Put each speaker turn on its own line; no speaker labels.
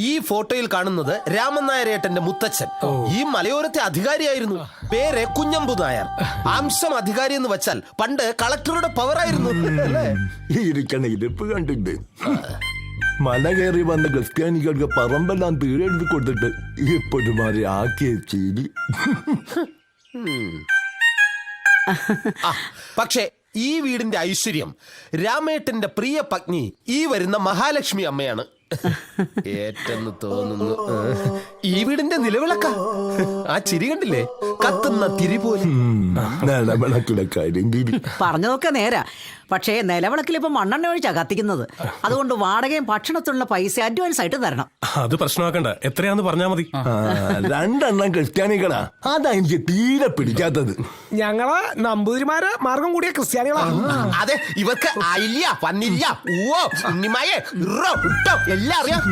ഈ ഫോട്ടോയിൽ കാണുന്നത് രാമൻ നായരേട്ടന്റെ മുത്തച്ഛൻ. ഈ മലയോരത്തെ അധികാരിയായിരുന്നു. പേര് കുഞ്ഞമ്പു നായർ. അംശം അധികാരി എന്ന് വെച്ചാൽ പണ്ട് കളക്ടറുടെ പവറായിരുന്നു.
ഇരിക്കണ ഇരിപ്പ് കണ്ടിട്ട് മല കയറി വന്ന ക്രിസ്ത്യാനികൾക്ക് പറമ്പെല്ലാം തീരെടുത്ത് കൊടുത്തിട്ട് ഇപ്പൊരുമാറി ആക്കിയ ചെയ്തി.
പക്ഷേ ഈ വീടിന്റെ ഐശ്വര്യം രാമേട്ടന്റെ പ്രിയ പത്നി ഈ വരുന്ന മഹാലക്ഷ്മി അമ്മയാണ്. ഏറ്റെന്ന് തോന്നുന്നു. ഈ വീടിന്റെ നിലവിളക്ക ആ ചിരി കണ്ടില്ലേ, കത്തുന്ന തിരി പോലെ.
നിലവിളക്കിലെ കാര്യം
പറഞ്ഞതൊക്കെ നേരാ. പക്ഷേ നിലവിളക്കിൽ ഇപ്പൊ മണ്ണെണ്ണ ഒഴിച്ചാ കത്തിക്കുന്നത്. അതുകൊണ്ട് വാടകയും ഭക്ഷണത്തിനുള്ള പൈസ അഡ്വാൻസ് ആയിട്ട് തരണം.
അത് പ്രശ്നമാക്കണ്ട, എത്രയാന്ന് പറഞ്ഞാ മതി.
2 എണ്ണം ക്രിസ്ത്യാനികളാ, അതാ എനിക്ക് തീരെ പിടിക്കാത്തത്.
ഞങ്ങള് നമ്പൂതിരിമാര് മാർഗം കൂടിയ ക്രിസ്ത്യാനികളാ.
അതെ, ഇവർക്ക് അയില്ല പന്നില്ല ഊവോ ഉണ്ണിമായെ എല്ലാം അറിയാം.